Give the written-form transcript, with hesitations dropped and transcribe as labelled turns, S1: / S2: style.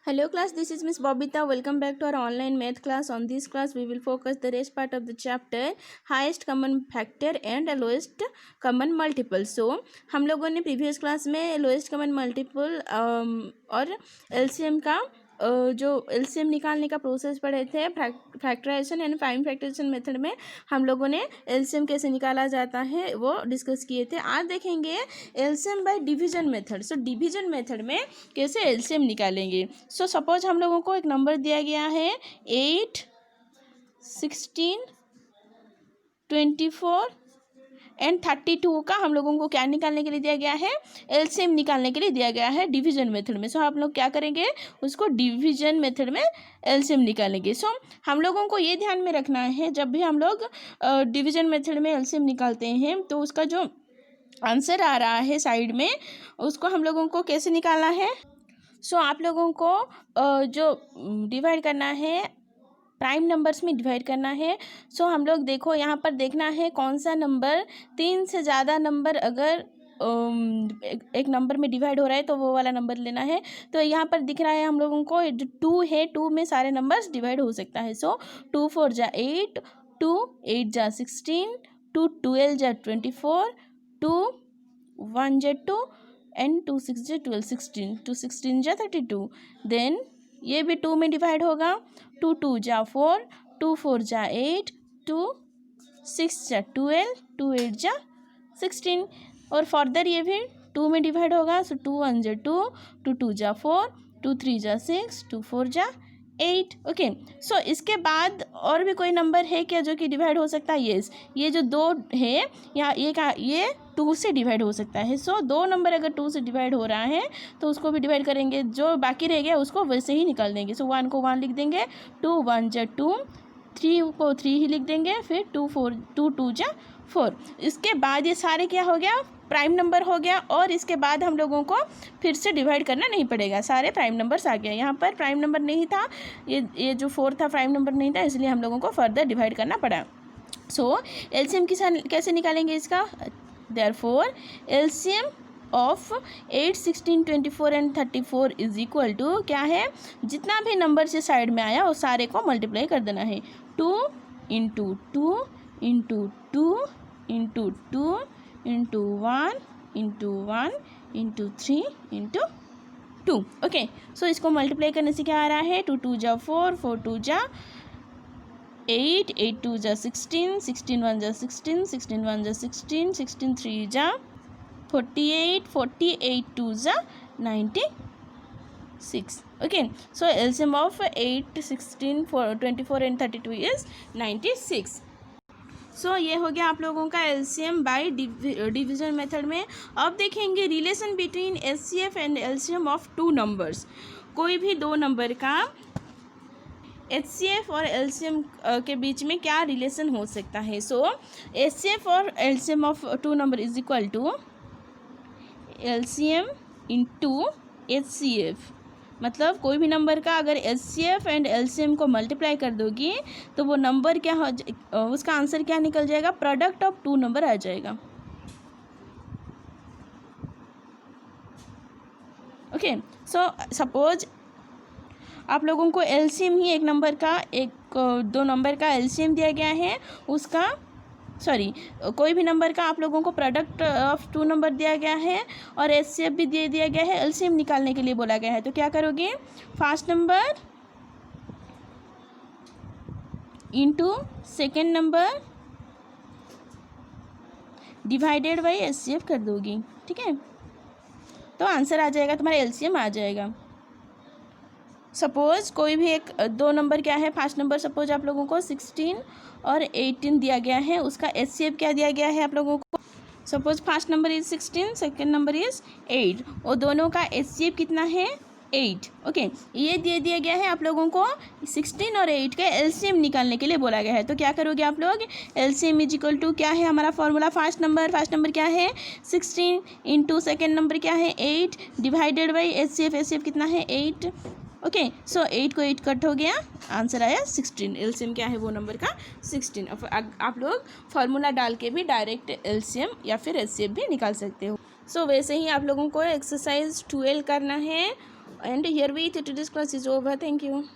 S1: Hello class, this is Miss Bobita. Welcome back to our online math class. On this class, we will focus the rest part of the chapter highest common factor and lowest common multiple. So, हम लोगों ने previous class में lowest common multiple और LCM का जो LCM निकालने का process पढ़े थे। Factorisation and prime factorisation method में हम लोगों ने एलसीएम कैसे निकाला जाता है वो डिस्कस किए थे। आज देखेंगे LCM by division method. So division method में कैसे एलसीएम निकालेंगे। सो सपोज हम लोगों को एक नंबर दिया गया है 8, 16, 24 एंड 32 का हम लोगों को क्या निकालने के लिए दिया गया है, एलसीएम निकालने के लिए दिया गया है डिवीजन मेथड में। सो हम लोग क्या करेंगे, उसको डिवीजन मेथड में एलसीएम निकालेंगे। सो हम लोगों को ये ध्यान में रखना है, जब भी हम लोग डिवीजन मेथड में एलसीएम निकालते हैं तो उसका जो आंसर आ रहा है साइड में, उसको हम लोगों को कैसे निकालना है। सो आप लोगों को जो डिवाइड करना है, प्राइम नंबर्स में डिवाइड करना है। सो हम लोग देखो यहाँ पर देखना है कौन सा नंबर 3 से ज़्यादा नंबर अगर एक नंबर में डिवाइड हो रहा है तो वो वाला नंबर लेना है। तो यहाँ पर दिख रहा है हम लोगों को जो 2 है, 2 में सारे नंबर्स डिवाइड हो सकता है। सो 2 4 जा 8, 2 8 जा 16, 2 12 जा 24, 2 1 जा 2 एंड 2 6 जा 12, 16, 2 16 जा 32। देन ये भी 2 में डिवाइड होगा, 2 2 जा 4, 2 4 जा 8, 2 6 जा 12, 2 8 जा 16। और फर्दर ये भी 2 में डिवाइड होगा। सो 2 1 जा 2, 2 2 जा 4, 2 3 जा 6, 2 4 जा 8। ओके, सो इसके बाद और भी कोई नंबर है क्या जो कि डिवाइड हो सकता है? यस, ये जो 2 है यहाँ, ये 2 से डिवाइड हो सकता है। सो 2 नंबर अगर 2 से डिवाइड हो रहा है तो उसको भी डिवाइड करेंगे, जो बाकी रह गया उसको वैसे ही निकाल देंगे। सो 1 को 1 लिख देंगे, 2 1 जा 2, 3 को 3 ही लिख देंगे, फिर 2 2 जा 4। इसके बाद ये सारे क्या हो गया, प्राइम नंबर हो गया। और इसके बाद हम लोगों को फिर से डिवाइड करना नहीं पड़ेगा, सारे प्राइम नंबर्स आ गए। यहाँ पर प्राइम नंबर नहीं था, ये जो 4 था प्राइम नंबर नहीं था, इसलिए हम लोगों को फर्दर डिवाइड करना पड़ा। सो एलसीएम कैसे निकालेंगे इसका? Therefore LCM of 8, 16, 24 and 34 is equal to क्या है, जितना भी नंबर से साइड में आया वो सारे को मल्टीप्लाई कर देना है। 2 into 2 into 2 into 2 into 1 into 1 into 3 into 2। Okay, so इसको मल्टीप्लाई करने से क्या आ रहा है, 2 2 जा 4, 4 2 जा 8, 8 2 जा 16, 16 1 जा 16, 16 1 जा 16, 16 3 जा 48, 48 2 जा 96। Okay, so LCM of 8, 16, 24 and 32 is 96। सो ये हो गया आप लोगों का एलसीएम बाय डिवीजन मेथड में। अब देखेंगे relation between HCF and LCM of 2 numbers. कोई भी 2 नंबर का एचसीएफ और एलसीएम के बीच में क्या रिलेशन हो सकता है। सो एचसीएफ और LCM of 2 number is equal to LCM into HCF. मतलब कोई भी नंबर का अगर एचसीएफ एंड एलसीएम को मल्टीप्लाई कर दोगी तो वो नंबर क्या हो, उसका आंसर क्या निकल जाएगा, प्रोडक्ट ऑफ 2 नंबर आ जाएगा। ओके, सो सपोज आप लोगों को एलसीएम ही एक नंबर का, एक 2 नंबर का एलसीएम दिया गया है, उसका कोई भी नंबर का आप लोगों को प्रोडक्ट ऑफ 2 नंबर दिया गया है और एचसीएफ भी दे दिया गया है, एलसीएम निकालने के लिए बोला गया है। तो क्या करोगे, first number into second number divided by HCF कर दोगी। ठीक है, तो आंसर आ जाएगा, तुम्हारा एलसीएम आ जाएगा। सपोज कोई भी एक 2 नंबर क्या है, फर्स्ट नंबर सपोज आप लोगों को 16 और 18 दिया गया है, उसका एचसीएफ क्या दिया गया है आप लोगों को। Suppose first number is 16, second number is 8, और दोनों का एचसीएफ कितना है, 8। ओके, ये दे दिया गया है आप लोगों को 16 और 8 का एलसीएम निकालने के लिए बोला गया है। तो क्या करोगे आप लोग, एलसीएम इज इक्वल टू क्या है हमारा फॉर्मूला, फर्स्ट नंबर क्या है 16 इंटू सेकेंड नंबर क्या है 8 डिवाइडेड बाई एचसीएफ कितना है 8। ओके, सो 8 को 8 कट हो गया, आंसर आया 16। एलसीएम क्या है वो नंबर का 16। आप लोग फार्मूला डाल के भी डायरेक्ट एलसीएम या फिर एचसीएफ भी निकाल सकते हो। सो वैसे ही आप लोगों को एक्सरसाइज 12 करना है And here we today's class is over. Thank you.